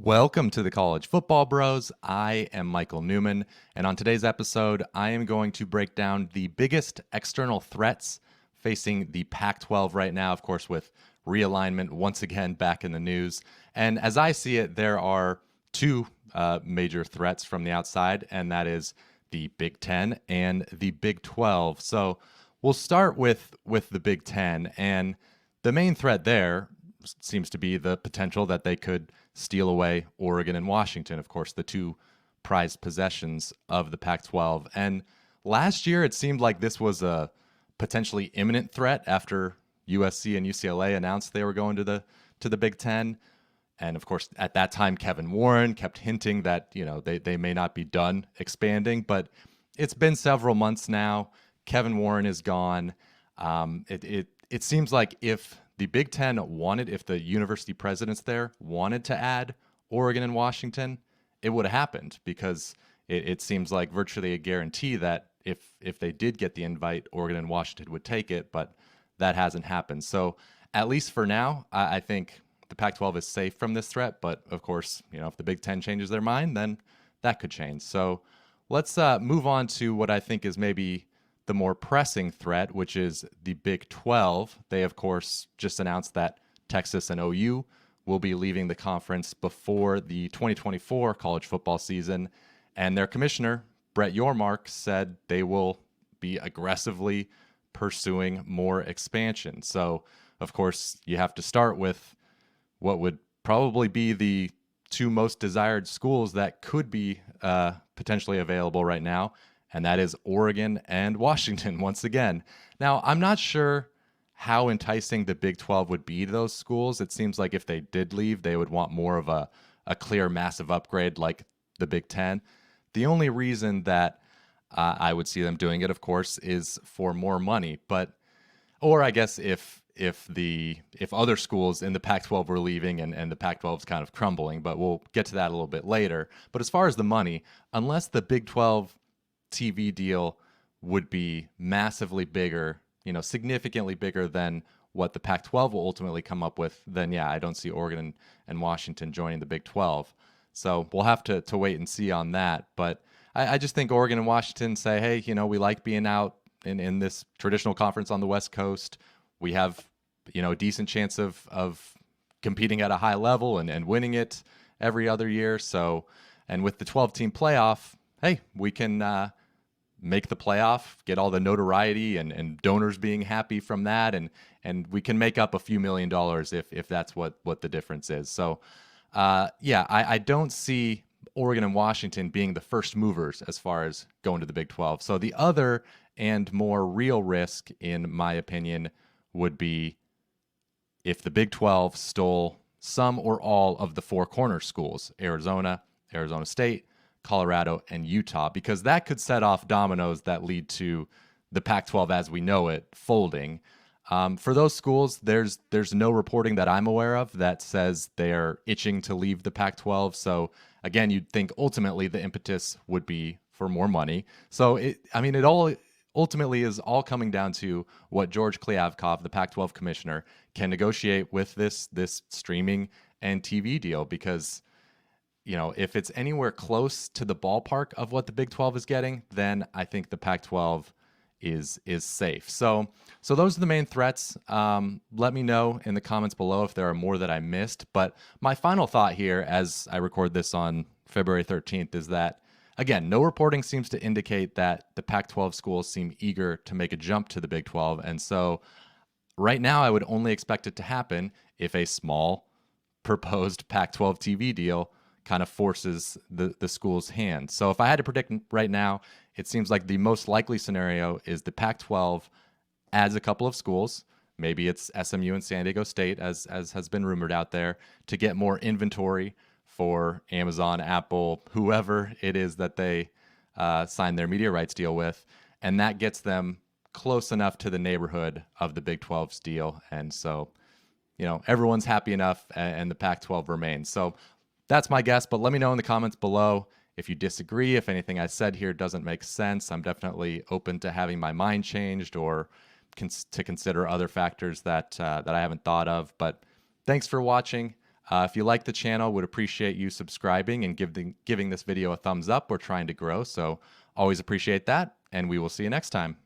Welcome to the College Football Bros. I am Michael Newman, and on today's episode, I am going to break down the biggest external threats facing the Pac-12 right now, of course, with realignment once again back in the news. And as I see it, there are two major threats from the outside, and that is the Big Ten and the Big 12. So we'll start with the Big Ten, and the main threat there seems to be the potential that they could steal away Oregon and Washington, of course, the two prized possessions of the Pac-12. And last year, it seemed like this was a potentially imminent threat after USC and UCLA announced they were going to the Big Ten. And of course, at that time, Kevin Warren kept hinting that they may not be done expanding. But it's been several months now. Kevin Warren is gone. It seems like if the Big Ten if the university presidents there wanted to add Oregon and Washington, it would have happened because it seems like virtually a guarantee that if they did get the invite, Oregon and Washington would take it, but that hasn't happened. So at least for now, I think the Pac-12 is safe from this threat. But of course, if the Big Ten changes their mind, then that could change. So let's move on to what I think is maybe the more pressing threat, which is the Big 12. They, of course, just announced that Texas and OU will be leaving the conference before the 2024 college football season. And their commissioner, Brett Yormark, said they will be aggressively pursuing more expansion. So, of course, you have to start with what would probably be the two most desired schools that could be potentially available right now, and that is Oregon and Washington once again. Now, I'm not sure how enticing the Big 12 would be to those schools. It seems like if they did leave, they would want more of a clear, massive upgrade like the Big 10. The only reason that I would see them doing it, of course, is for more money. Or I guess if other schools in the Pac-12 were leaving and the Pac-12 is kind of crumbling, but we'll get to that a little bit later. But as far as the money, unless the Big 12 TV deal would be massively bigger, significantly bigger than what the Pac-12 will ultimately come up with, then yeah, I don't see Oregon and Washington joining the Big 12. So we'll have to wait and see on that. But I just think Oregon and Washington say, hey, we like being out in this traditional conference on the West Coast. We have, a decent chance of competing at a high level and winning it every other year. So, and with the 12-team playoff, hey, we can make the playoff, get all the notoriety and donors being happy from that, and we can make up a few $1 million if that's what the difference is. So, I don't see Oregon and Washington being the first movers as far as going to the Big 12. So the other and more real risk, in my opinion, would be if the Big 12 stole some or all of the four corner schools, Arizona State, Colorado, and Utah, because that could set off dominoes that lead to the Pac-12 as we know it folding. For those schools, there's no reporting that I'm aware of that says they're itching to leave the Pac-12. So again, you'd think ultimately the impetus would be for more money. So it all ultimately is all coming down to what George Kliavkoff, the Pac-12 commissioner, can negotiate with this streaming and TV deal, because if it's anywhere close to the ballpark of what the Big 12 is getting, then I think the Pac-12 is safe. So those are the main threats. Let me know in the comments below if there are more that I missed. But my final thought here, as I record this on February 13th, is that, again, no reporting seems to indicate that the Pac-12 schools seem eager to make a jump to the Big 12. And so right now, I would only expect it to happen if a small proposed Pac-12 TV deal kind of forces the school's hand. So if I had to predict right now, it seems like the most likely scenario is the Pac-12 adds a couple of schools. Maybe it's SMU and San Diego State, as has been rumored out there, to get more inventory for Amazon, Apple, whoever it is that they sign their media rights deal with. And that gets them close enough to the neighborhood of the Big 12's deal. And so, everyone's happy enough and the Pac-12 remains. So that's my guess, but let me know in the comments below if you disagree, if anything I said here doesn't make sense. I'm definitely open to having my mind changed or to consider other factors that I haven't thought of. But thanks for watching. If you like the channel, would appreciate you subscribing and giving this video a thumbs up. We're trying to grow, so always appreciate that, and we will see you next time.